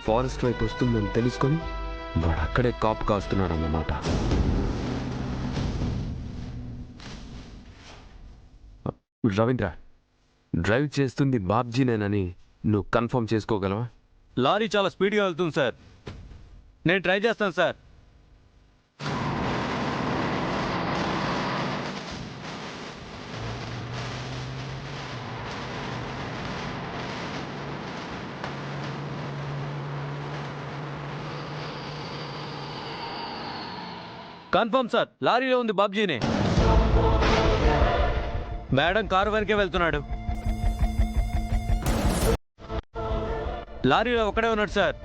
Forest వైపు వస్తుందని తెలుసుకొని వాడు అక్కడే కాపు కాస్తున్నాడు అన్నమాట. రవీంద్ర, డ్రైవ్ చేస్తుంది బాబ్జీనేనని నువ్వు కన్ఫర్మ్ చేసుకోగలవా? లారీ చాలా స్పీడ్గా వెళ్తుంది సార్. నేను ట్రై చేస్తాను సార్. కన్ఫర్మ్ సార్, లారీలో ఉంది బాబ్జీనే. మేడం కారు వరకే వెళ్తున్నాడు. లారీలో ఒక్కడే ఉన్నాడు sir.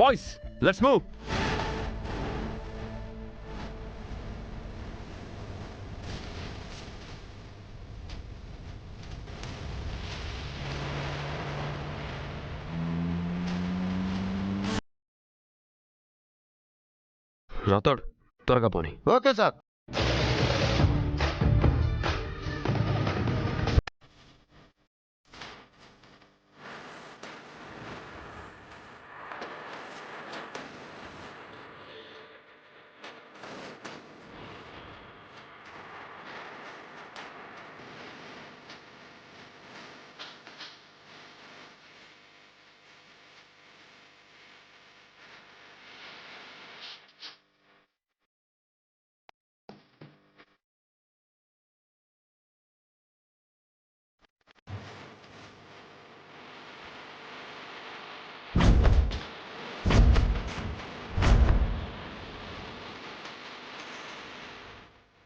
Boys, let's move. Rathod, త్వరగా పోనీ. Okay sir.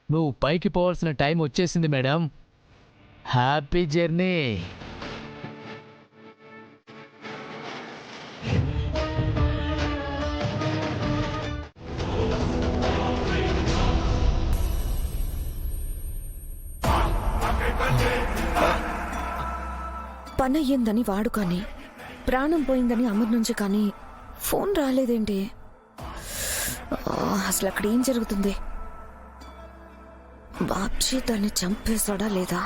నువ్వు పైకి పోవాల్సిన టైం వచ్చేసింది మేడం. Happy journey. పని అయ్యిందని వాడు కానీ, ప్రాణం పోయిందని అమర్ నుంచి కానీ ఫోన్ రాలేదేంటి? అసలు అక్కడ ఏం జరుగుతుంది? బాబ్జీ దాన్ని చంపేశాడా లేదా?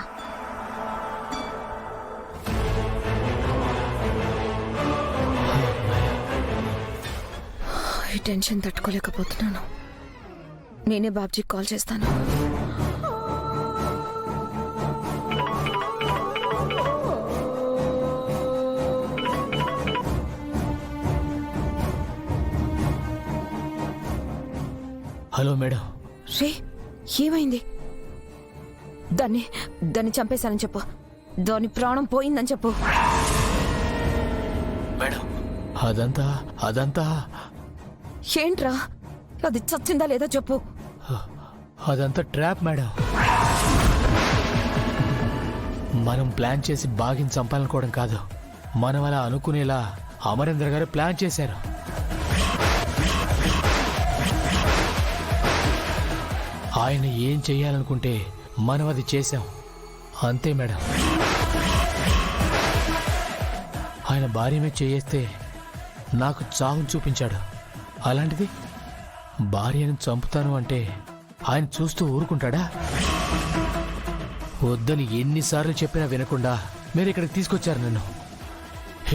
ఈ టెన్షన్ తట్టుకోలేకపోతున్నాను. నేనే బాబ్జీకి కాల్ చేస్తాను. Hello madam. రే, ఏమైంది? దాన్ని చంపేశానని చెప్పు. దాని ప్రాణం పోయిందని చెప్పు. మేడం, అదంతా ఏంట్రా? అది చచ్చిందా లేదా చెప్పు. అదంతా ట్రాప్ మేడం. మనం ప్లాన్ చేసి బాగిని చంపాలనుకోవడం కాదు. మనం అలా అనుకునేలా అమరేంద్ర గారు ప్లాన్ చేశారు. ఆయన ఏం చెయ్యాలనుకుంటే మనం అది చేశాం, అంతే మేడం. ఆయన భార్య మీద చేయేస్తే నాకు చావును చూపించాడు. అలాంటిది భార్యను చంపుతాను అంటే ఆయన చూస్తూ ఊరుకుంటాడా? వద్దని ఎన్నిసార్లు చెప్పినా వినకుండా మీరు ఇక్కడికి తీసుకొచ్చారు నన్ను.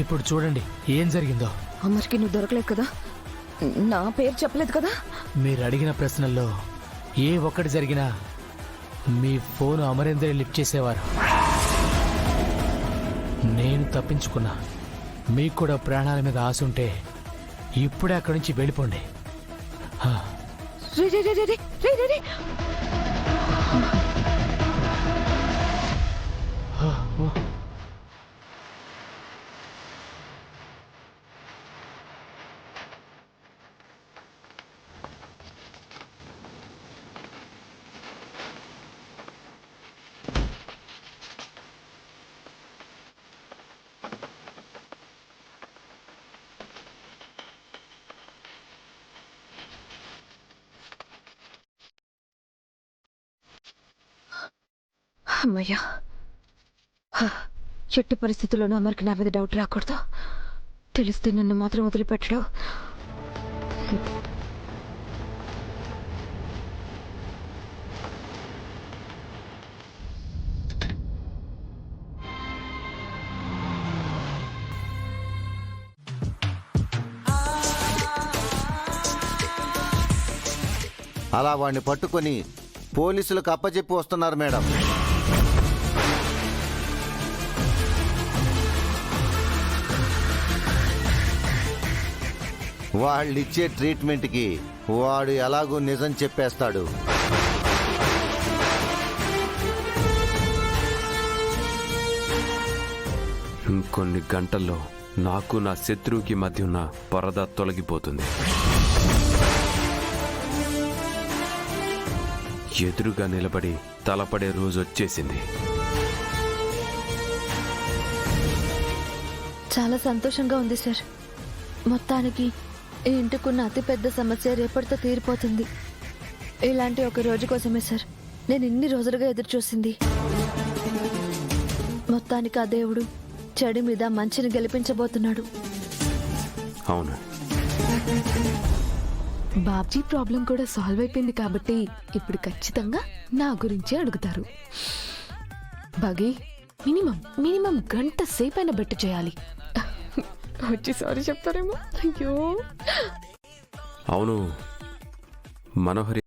ఇప్పుడు చూడండి ఏం జరిగిందో. అమర్కి నువ్వు దొరకలేదు కదా? నా పేరు చెప్పలేదు కదా? మీరు అడిగిన ప్రశ్నల్లో ఏ ఒక్కటి జరిగినా మీ ఫోన్ అమరేంద్ర లిఫ్ట్ చేసేవారు. నేను తప్పించుకున్నా. మీకు కూడా ప్రాణాల మీద ఆశ ఉంటే ఇప్పుడే అక్కడి నుంచి వెళ్ళిపోండి. రే రే రే రే రే రే రే. అమ్మయ్యా, ఎట్టి పరిస్థితుల్లోనూ అమర్కి నా మీద డౌట్ రాకూడదు. తెలిస్తే నన్ను మాత్రం వదిలిపెట్టడు. అలా వాడిని పట్టుకొని పోలీసులకు అప్పచెప్పి వస్తున్నారు మేడం. వాళ్ళిచ్చే ట్రీట్మెంట్కి వాడు ఎలాగూ నిజం చెప్పేస్తాడు. ఇంకొన్ని గంటల్లో నాకు నా శత్రువుకి మధ్య ఉన్న పరద తొలగిపోతుంది. ఎదురుగా నిలబడి తలపడే రోజు వచ్చేసింది. చాలా సంతోషంగా ఉంది సార్. మొత్తానికి ఈ ఇంటికున్న అతిపెద్ద సమస్య రేపటితో తీరిపోతుంది. ఇలాంటి ఒక రోజు కోసమే సార్ నేను ఇన్ని రోజులుగా ఎదురు చూసింది. మొత్తానికి ఆ దేవుడు చెడు మీద మంచిని గెలిపించబోతున్నాడు. అవును, బాబ్జీ ప్రాబ్లం కూడా సాల్వ్ అయిపోయింది కాబట్టి ఇప్పుడు ఖచ్చితంగా నా గురించే అడుగుతారు. బగి మినిమం గంట సేపైనా బెట్టు చేయాలి. వచ్చి సారీ చెప్తారేమో. అయ్యో అవును. మనోహరి